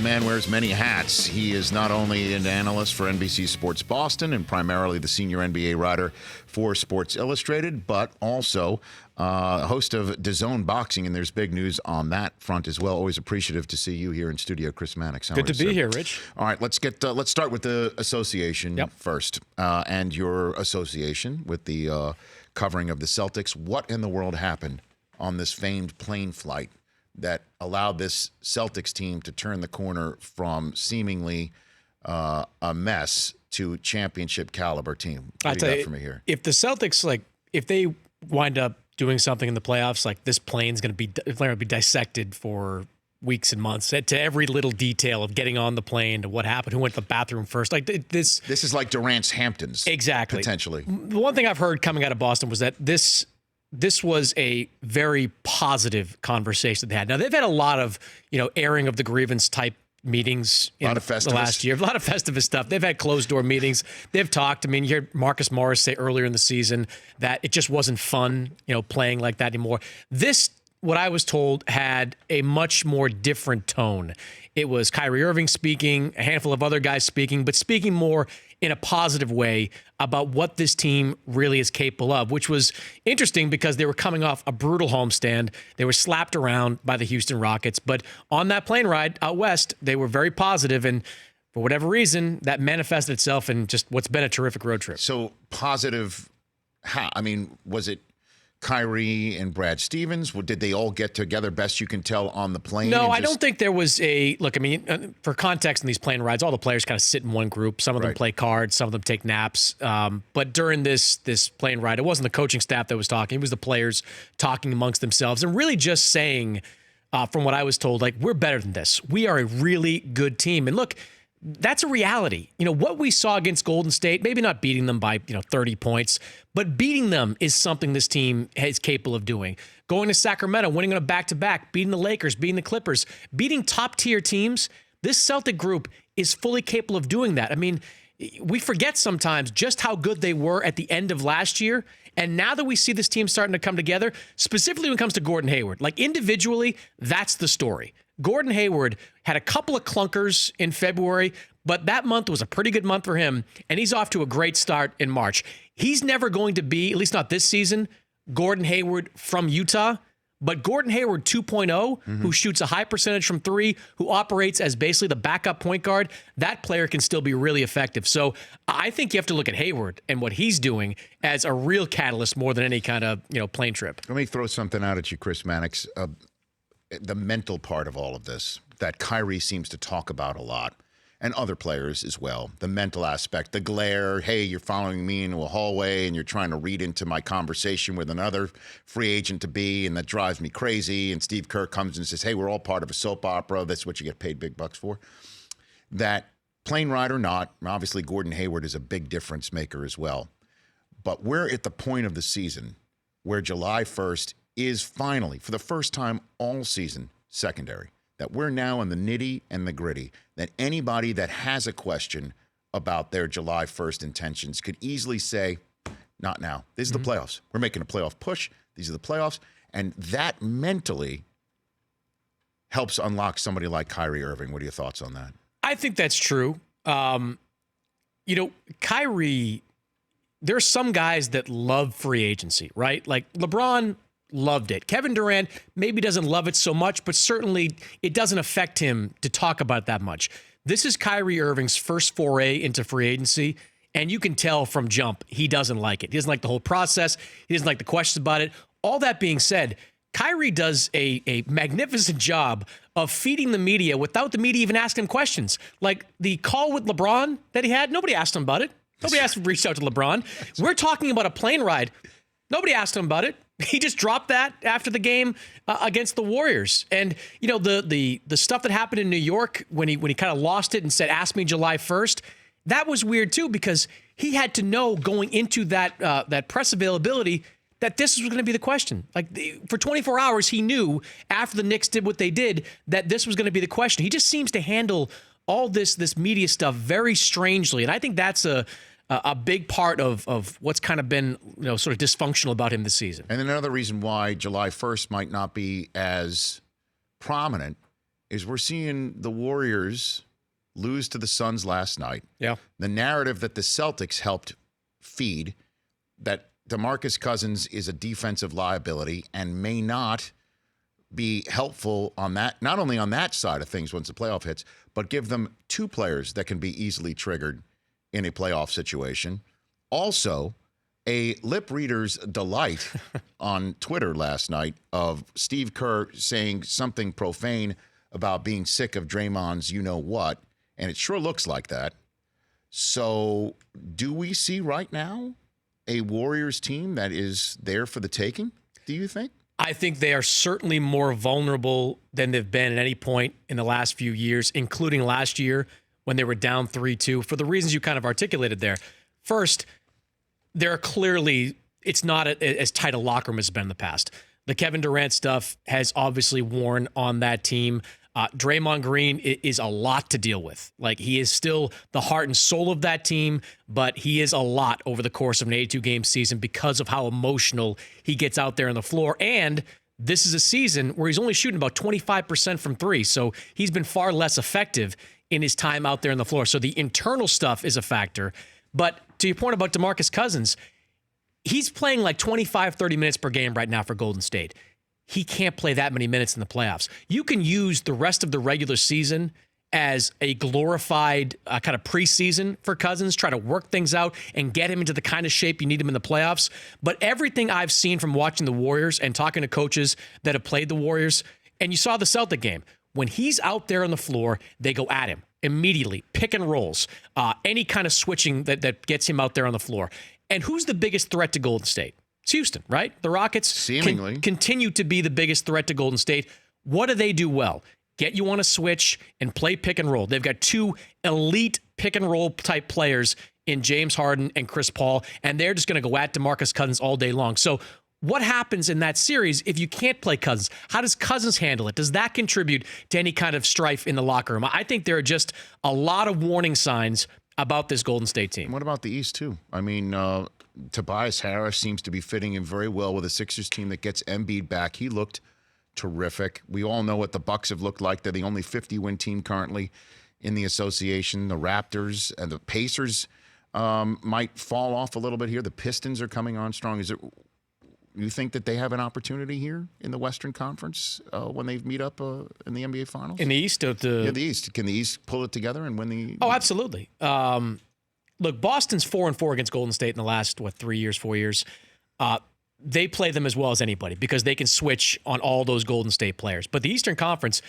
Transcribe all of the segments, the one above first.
man wears many hats. He is not only an analyst for NBC Sports Boston and primarily the senior NBA writer for Sports Illustrated, but also host of DAZN Boxing, and there's big news on that front as well. Always appreciative to see you here in studio, Chris Mannix. Good to be here, Rich. All right, let's start with the association first, and your association with the covering of the Celtics. What in the world happened on this famed plane flight that allowed this Celtics team to turn the corner from seemingly a mess to championship caliber team? What do you got for me here? If the Celtics, if they wind up doing something in the playoffs, this plane's going to be dissected for weeks and months to every little detail of getting on the plane, to what happened, who went to the bathroom first. This is like Durant's Hamptons. Exactly. Potentially. The one thing I've heard coming out of Boston was that this was a very positive conversation they had. Now, they've had a lot of, airing of the grievance type meetings in the last year. A lot of Festivus stuff. They've had closed-door meetings. They've talked. I mean, you heard Marcus Morris say earlier in the season that it just wasn't fun, playing like that anymore. This, what I was told, had a much more different tone. It was Kyrie Irving speaking, a handful of other guys speaking, but speaking more in a positive way about what this team really is capable of, which was interesting because they were coming off a brutal homestand. They were slapped around by the Houston Rockets, but on that plane ride out west, they were very positive, and for whatever reason, that manifested itself in just what's been a terrific road trip. So positive, how? I mean, was it Kyrie and Brad Stevens? Did they all get together, best you can tell, on the plane? No, I don't think there was a look. I mean, for context in these plane rides, all the players kind of sit in one group. Some of them play cards, some of them take naps. But during this plane ride, it wasn't the coaching staff that was talking. It was the players talking amongst themselves and really just saying, from what I was told, we're better than this. We are a really good team. And look, that's a reality. What we saw against Golden State, maybe not beating them by 30 points, but beating them is something this team is capable of doing. Going to Sacramento, winning on a back-to-back, beating the Lakers, beating the Clippers, beating top-tier teams, this Celtic group is fully capable of doing that. I mean, we forget sometimes just how good they were at the end of last year, and now that we see this team starting to come together, specifically when it comes to Gordon Hayward, individually, that's the story. Gordon Hayward had a couple of clunkers in February, but that month was a pretty good month for him, and he's off to a great start in March. He's never going to be, at least not this season, Gordon Hayward from Utah, but Gordon Hayward 2.0, who shoots a high percentage from three, who operates as basically the backup point guard, that player can still be really effective. So I think you have to look at Hayward and what he's doing as a real catalyst more than any kind of plane trip. Let me throw something out at you, Chris Mannix. The mental part of all of this that Kyrie seems to talk about a lot, and other players as well. The mental aspect, the glare, hey, you're following me into a hallway and you're trying to read into my conversation with another free agent to be, and that drives me crazy. And Steve Kerr comes and says, hey, we're all part of a soap opera. That's what you get paid big bucks for. That plane ride or not, obviously Gordon Hayward is a big difference maker as well. But we're at the point of the season where July 1st is finally, for the first time all season, secondary. That we're now in the nitty and the gritty. That anybody that has a question about their July 1st intentions could easily say, not now. This is the playoffs. We're making a playoff push. These are the playoffs. And that mentally helps unlock somebody like Kyrie Irving. What are your thoughts on that? I think that's true. Kyrie, there's some guys that love free agency, right? Like LeBron loved it. Kevin Durant maybe doesn't love it so much, but certainly it doesn't affect him to talk about it that much. This is Kyrie Irving's first foray into free agency, and you can tell from jump he doesn't like it. He doesn't like the whole process. He doesn't like the questions about it. All that being said, Kyrie does a magnificent job of feeding the media without the media even asking him questions. Like the call with LeBron that he had, nobody asked him about it. Nobody asked him to reach out to LeBron. We're talking about a plane ride. Nobody asked him about it. He just dropped that after the game against the Warriors. And, the stuff that happened in New York when he kind of lost it and said, ask me July 1st, that was weird too, because he had to know going into that press availability that this was going to be the question. For 24 hours, he knew after the Knicks did what they did that this was going to be the question. He just seems to handle all this media stuff very strangely. And I think that's a big part of what's kind of been, sort of dysfunctional about him this season. And another reason why July 1st might not be as prominent is we're seeing the Warriors lose to the Suns last night. Yeah. The narrative that the Celtics helped feed, that DeMarcus Cousins is a defensive liability and may not be helpful on that, not only on that side of things once the playoff hits, but give them two players that can be easily triggered in a playoff situation. Also, a lip reader's delight on Twitter last night of Steve Kerr saying something profane about being sick of Draymond's you-know-what, and it sure looks like that. So do we see right now a Warriors team that is there for the taking, do you think? I think they are certainly more vulnerable than they've been at any point in the last few years, including last year when they were down 3-2, for the reasons you kind of articulated there. First, it's not as tight a locker room as it's been in the past. The Kevin Durant stuff has obviously worn on that team. Draymond Green is a lot to deal with. Like, he is still the heart and soul of that team, but he is a lot over the course of an 82-game season because of how emotional he gets out there on the floor. And this is a season where he's only shooting about 25% from three, so he's been far less effective in his time out there on the floor. So the internal stuff is a factor. But to your point about DeMarcus Cousins, he's playing like 25, 30 minutes per game right now for Golden State. He can't play that many minutes in the playoffs. You can use the rest of the regular season as a glorified kind of preseason for Cousins, try to work things out and get him into the kind of shape you need him in the playoffs. But everything I've seen from watching the Warriors and talking to coaches that have played the Warriors, and you saw the Celtic game, when he's out there on the floor, they go at him immediately, pick and rolls, any kind of switching that gets him out there on the floor. And who's the biggest threat to Golden State? It's Houston, right? The Rockets seemingly continue to be the biggest threat to Golden State. What do they do well? Get you on a switch and play pick and roll. They've got two elite pick and roll type players in James Harden and Chris Paul, and they're just going to go at DeMarcus Cousins all day long. So what happens in that series if you can't play Cousins? How does Cousins handle it? Does that contribute to any kind of strife in the locker room? I think there are just a lot of warning signs about this Golden State team. What about the East, too? I mean, Tobias Harris seems to be fitting in very well with a Sixers team that gets Embiid back. He looked terrific. We all know what the Bucks have looked like. They're the only 50-win team currently in the association. The Raptors and the Pacers might fall off a little bit here. The Pistons are coming on strong. You think that they have an opportunity here in the Western Conference when they meet up in the NBA Finals? In the East? The East. Can the East pull it together and win the... Oh, absolutely. Look, Boston's 4-4 against Golden State in the last, 4 years. They play them as well as anybody because they can switch on all those Golden State players. But the Eastern Conference,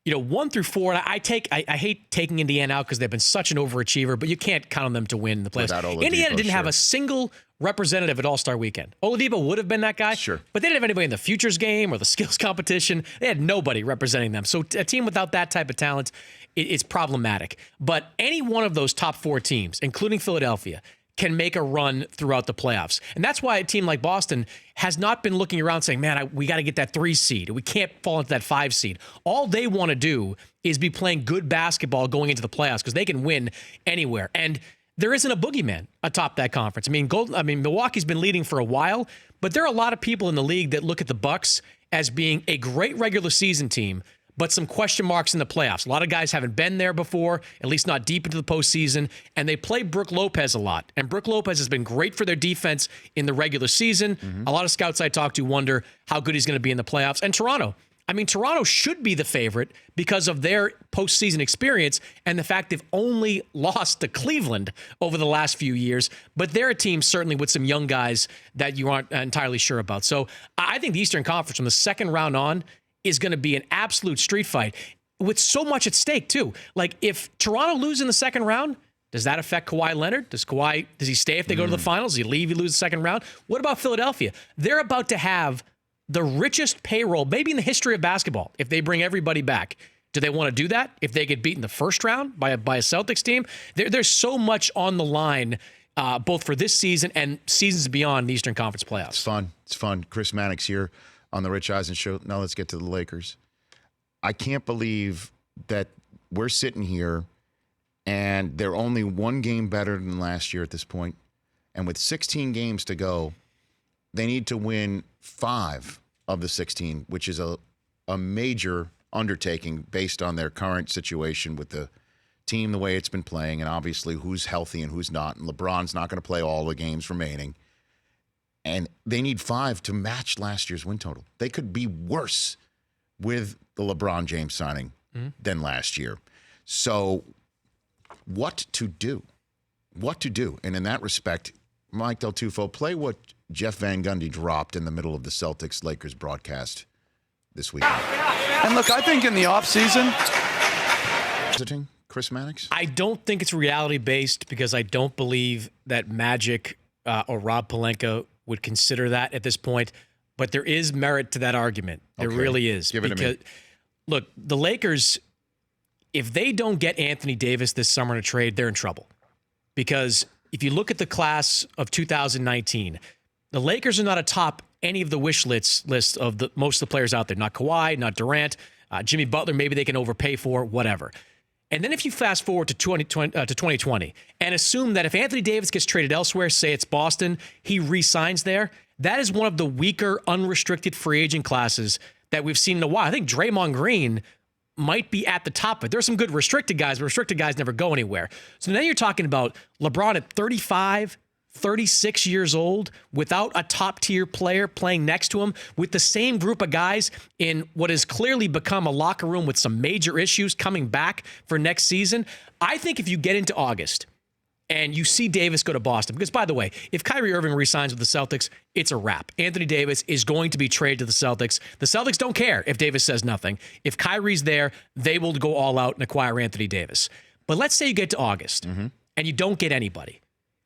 1 through 4, and I hate taking Indiana out because they've been such an overachiever, but you can't count on them to win the playoffs. Indiana didn't have a single representative at All-Star Weekend. Oladipo would have been that guy, sure, but they didn't have anybody in the futures game or the skills competition. They had nobody representing them. So a team without that type of talent, it's problematic. But any one of those top 4 teams, including Philadelphia, can make a run throughout the playoffs. And that's why a team like Boston has not been looking around saying, man, we got to get that 3 seed. We can't fall into that 5 seed. All they want to do is be playing good basketball going into the playoffs because they can win anywhere. And there isn't a boogeyman atop that conference. I mean, Milwaukee's been leading for a while, but there are a lot of people in the league that look at the Bucks as being a great regular season team, but some question marks in the playoffs. A lot of guys haven't been there before, at least not deep into the postseason, and they play Brook Lopez a lot. And Brook Lopez has been great for their defense in the regular season. Mm-hmm. A lot of scouts I talk to wonder how good he's going to be in the playoffs. And Toronto should be the favorite because of their postseason experience and the fact they've only lost to Cleveland over the last few years. But they're a team certainly with some young guys that you aren't entirely sure about. So I think the Eastern Conference from the second round on is going to be an absolute street fight with so much at stake too. Like if Toronto loses in the second round, does that affect Kawhi Leonard? Does he stay if they go to the finals? Does he leave? He lose the second round? What about Philadelphia? They're about to have the richest payroll maybe in the history of basketball if they bring everybody back. Do they want to do that if they get beaten the first round by a Celtics team? There's so much on the line both for this season and seasons beyond the Eastern Conference playoffs. It's fun. Chris Mannix here on the Rich Eisen Show. Now let's get to the Lakers. I can't believe that we're sitting here and they're only 1 game better than last year at this point. And with 16 games to go, they need to win 5 of the 16, which is a major undertaking based on their current situation with the team, the way it's been playing, and obviously who's healthy and who's not. And LeBron's not going to play all the games remaining. And they need 5 to match last year's win total. They could be worse with the LeBron James signing than last year. So what to do? What to do? And in that respect, Mike Del Tufo, play what Jeff Van Gundy dropped in the middle of the Celtics-Lakers broadcast this weekend. And look, I think in the offseason... Visiting Chris Mannix? I don't think it's reality-based because I don't believe that Magic or Rob Pelinka would consider that at this point. But there is merit to that argument. There really is. Give it to me. Look, the Lakers, if they don't get Anthony Davis this summer in a trade, they're in trouble. Because if you look at the class of 2019, the Lakers are not atop any of the wish list of most of the players out there. Not Kawhi, not Durant, Jimmy Butler, maybe they can overpay for, whatever. And then if you fast forward to 2020 and assume that if Anthony Davis gets traded elsewhere, say it's Boston, he re-signs there, that is one of the weaker unrestricted free agent classes that we've seen in a while. I think Draymond Green might be at the top of it. There's some good restricted guys, but restricted guys never go anywhere. So now you're talking about LeBron at 35, 36 years old without a top-tier player playing next to him with the same group of guys in what has clearly become a locker room with some major issues coming back for next season. I think if you get into August and you see Davis go to Boston, because, by the way, if Kyrie Irving re-signs with the Celtics, it's a wrap. Anthony Davis is going to be traded to the Celtics. The Celtics don't care if Davis says nothing. If Kyrie's there, they will go all out and acquire Anthony Davis. But let's say you get to August and you don't get anybody.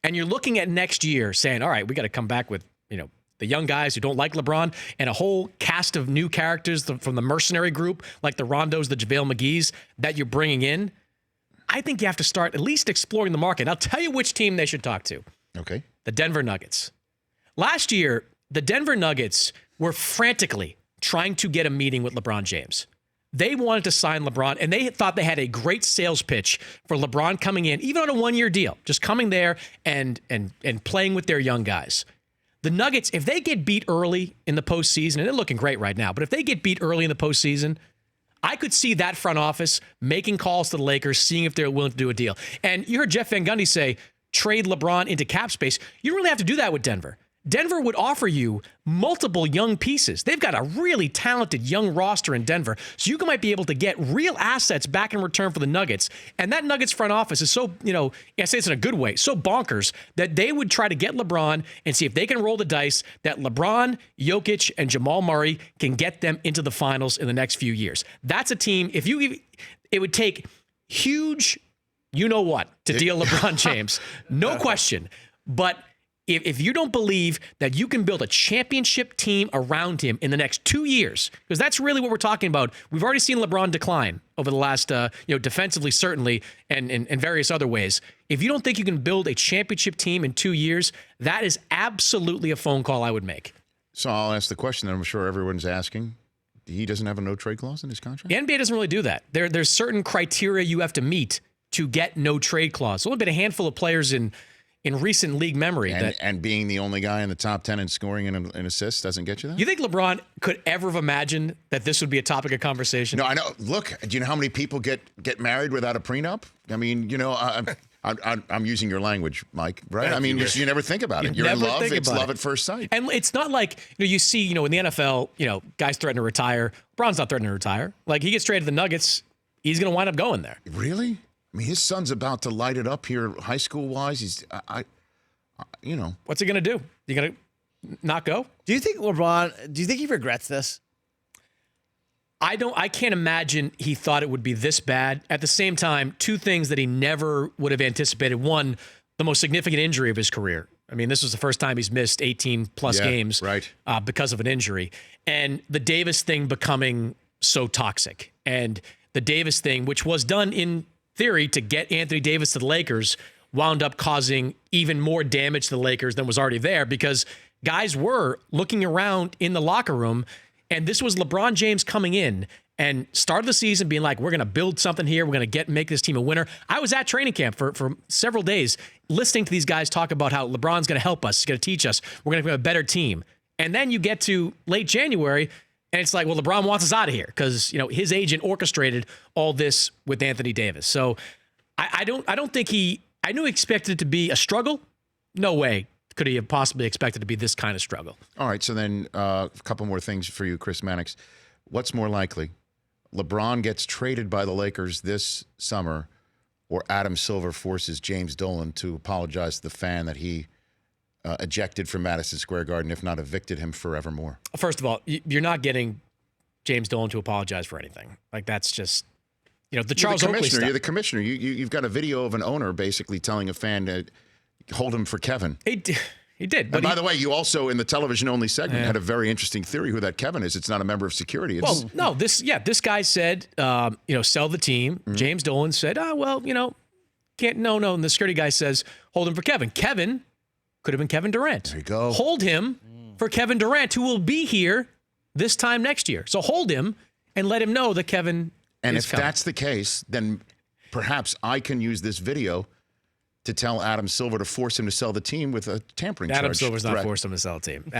And you're looking at next year saying, all right, we got to come back with, the young guys who don't like LeBron and a whole cast of new characters from the mercenary group, like the Rondos, the JaVale McGee's that you're bringing in. I think you have to start at least exploring the market. I'll tell you which team they should talk to. Okay. The Denver Nuggets. Last year, the Denver Nuggets were frantically trying to get a meeting with LeBron James. They wanted to sign LeBron, and they thought they had a great sales pitch for LeBron coming in, even on a one-year deal, just coming there and playing with their young guys. The Nuggets, if they get beat early in the postseason, and they're looking great right now, but if they get beat early in the postseason, I could see that front office making calls to the Lakers, seeing if they're willing to do a deal. And you heard Jeff Van Gundy say, trade LeBron into cap space. You don't really have to do that with Denver. Denver would offer you multiple young pieces. They've got a really talented young roster in Denver, so you might be able to get real assets back in return for the Nuggets. And that Nuggets front office is so, I say it's in a good way, so bonkers that they would try to get LeBron and see if they can roll the dice that LeBron, Jokic, and Jamal Murray can get them into the finals in the next few years. That's a team, it would take huge, to deal LeBron James. No question. But if you don't believe that you can build a championship team around him in the next 2 years, because that's really what we're talking about. We've already seen LeBron decline over the last, defensively certainly, and in various other ways. If you don't think you can build a championship team in 2 years, that is absolutely a phone call I would make. So I'll ask the question that I'm sure everyone's asking. He doesn't have a no-trade clause in his contract? The NBA doesn't really do that. There's certain criteria you have to meet to get no-trade clause. There's only been a handful of players in recent league memory. And being the only guy in the top 10 in scoring and assists doesn't get you there? You think LeBron could ever have imagined that this would be a topic of conversation? No, I know. Look, do you know how many people get married without a prenup? I mean, I'm using your language, Mike, right? I mean, you never think about it. You're in love. It's love at first sight. And it's not like, you see, in the NFL, guys threaten to retire. LeBron's not threatening to retire. Like, he gets traded to the Nuggets, he's going to wind up going there. Really? I mean, his son's about to light it up here high school-wise. He's, What's he going to do? You going to not go? Do you think he regrets this? I can't imagine he thought it would be this bad. At the same time, two things that he never would have anticipated. One, the most significant injury of his career. I mean, this was the first time he's missed 18-plus games because of an injury. And the Davis thing becoming so toxic. And the Davis thing, which was done in theory to get Anthony Davis to the Lakers, wound up causing even more damage to the Lakers than was already there because guys were looking around in the locker room, and this was LeBron James coming in and started the season being like, we're going to build something here. We're going to make this team a winner. I was at training camp for several days listening to these guys talk about how LeBron's going to help us. He's going to teach us. We're going to be a better team. And then you get to late January, And it's like, well, LeBron wants us out of here because, his agent orchestrated all this with Anthony Davis. So I don't think I knew he expected it to be a struggle. No way could he have possibly expected to be this kind of struggle. All right, so then a couple more things for you, Chris Mannix. What's more likely? LeBron gets traded by the Lakers this summer, or Adam Silver forces James Dolan to apologize to the fan that he ejected from Madison Square Garden, if not evicted him forevermore? First of all, you're not getting James Dolan to apologize for anything. Like, that's just, the Charles Oakley stuff. You're the commissioner. You've got a video of an owner basically telling a fan to hold him for Kevin. He did. And by the way, you also, in the television-only segment, had a very interesting theory who that Kevin is. It's not a member of security. This guy said, sell the team. Mm-hmm. James Dolan said, can't, no. And the security guy says, hold him for Kevin. Kevin could have been Kevin Durant. There you go. Hold him for Kevin Durant, who will be here this time next year. So hold him and let him know that Kevin And is if coming. that's the case, then perhaps I can use this video to tell Adam Silver to force him to sell the team with a tampering charge. Adam Silver's not forced him to sell the team.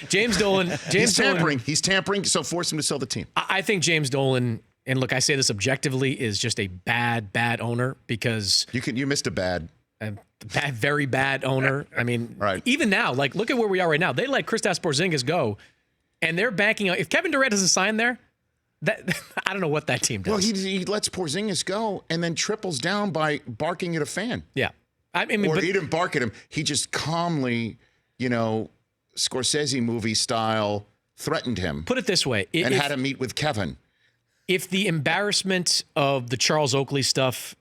James Dolan. He's tampering, so force him to sell the team. I think James Dolan, and look, I say this objectively, is just a bad owner because you missed a very bad owner. I mean, right. Even now, like, look at where we are right now. They let Kristaps Porzingis go, and they're banking on if Kevin Durant doesn't sign there. I don't know what that team does. Well, he lets Porzingis go and then triples down by barking at a fan. Yeah. He didn't bark at him. He just calmly, Scorsese movie style, threatened him. Put it this way. And had him meet with Kevin. If the embarrassment of the Charles Oakley stuff,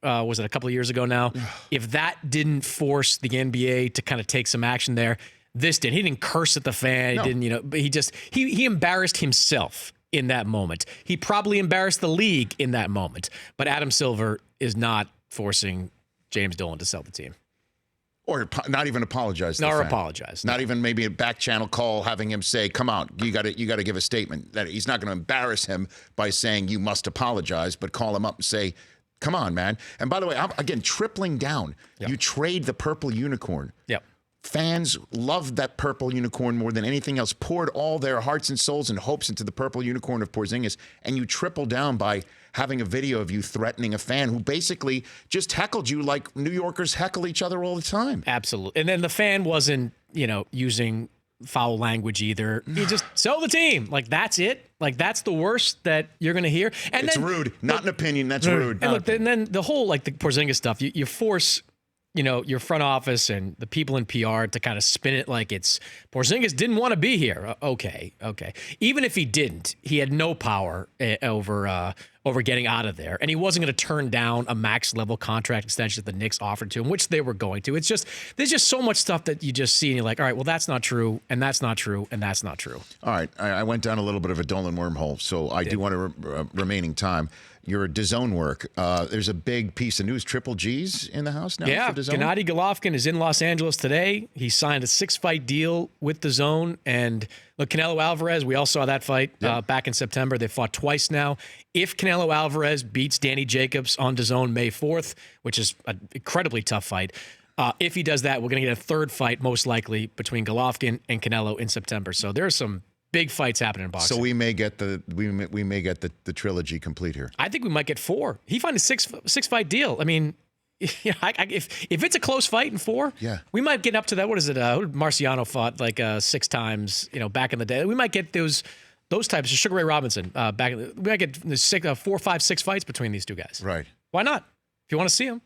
was it a couple of years ago now? If that didn't force the NBA to kind of take some action there, this did. He didn't curse at the fan. No. He didn't, but he embarrassed himself in that moment. He probably embarrassed the league in that moment. But Adam Silver is not forcing James Dolan to sell the team. Or not even apologize to the Nor fan. apologize. Not even maybe a back channel call having him say, come on, you got to give a statement. That he's not going to embarrass him by saying you must apologize, but call him up and say, come on, man. And by the way, again, tripling down. Yep. You trade the purple unicorn. Yep. Fans loved that purple unicorn more than anything else, poured all their hearts and souls and hopes into the purple unicorn of Porzingis, and you triple down by having a video of you threatening a fan who basically just heckled you like New Yorkers heckle each other all the time. Absolutely. And then the fan wasn't, using foul language either. He just sell the team. Like, that's it. Like, that's the worst that you're going to hear. And it's rude. Not an opinion. That's rude. And look, and then the whole, like, the Porzingis stuff, you force your front office and the people in PR to kind of spin it like it's Porzingis didn't want to be here. Okay. Even if he didn't, he had no power over getting out of there. And he wasn't going to turn down a max level contract extension that the Knicks offered to him, which they were going to. It's just, there's just so much stuff that you just see and you're like, all right, well, that's not true. And that's not true. And that's not true. All right. I went down a little bit of a Dolan wormhole, so I do want remaining time. Your DAZN work. There's a big piece of news. Triple G's in the house now. Yeah, for DAZN? Gennady Golovkin is in Los Angeles today. He signed a 6-fight deal with DAZN. And look, Canelo Alvarez, we all saw that fight back in September. They fought twice now. If Canelo Alvarez beats Danny Jacobs on DAZN May 4th, which is an incredibly tough fight, if he does that, we're going to get a third fight, most likely, between Golovkin and Canelo in September. So there's some big fights happening in boxing. So we may get the trilogy complete here. I think we might get 4. He signed a six fight deal. I mean, if it's a close fight in 4, we might get up to that. What is it? Marciano fought like 6 times, back in the day. We might get those types of Sugar Ray Robinson back. We might get 4, 5, 6 fights between these two guys. Right? Why not? If you want to see them,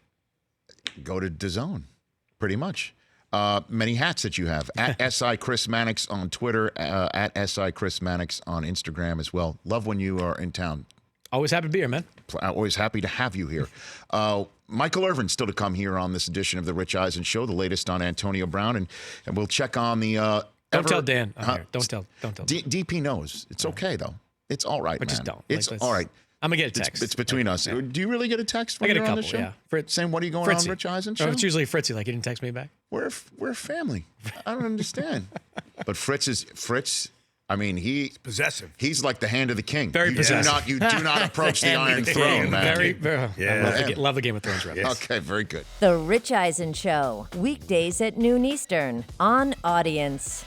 go to DAZN. Pretty much. Many hats that you have. At SI Chris Mannix on Twitter, at SI Chris Mannix on Instagram as well. Love when you are in town. Always happy to be here, man. Always happy to have you here. Michael Irvin still to come here on this edition of the Rich Eisen Show, the latest on Antonio Brown, and we'll check on the. Don't tell Dan. Don't tell. DP knows. It's okay though. It's all right, but man. Just don't. It's all right. I'm going to get a text. It's between us. Yeah. Do you really get a text when I get you're a couple, on the show? Yeah. Fritz, saying, what are you going Fritzy. on, Rich Eisen Show? It's usually Fritzy, like, you didn't text me back? We're a family. I don't understand. But Fritz, I mean, he's possessive. He's like the hand of the king. Very possessive. You do not approach the Iron Throne, man. Very, love the Game of Thrones reference. Okay, very good. The Rich Eisen Show, weekdays at noon Eastern on Audience.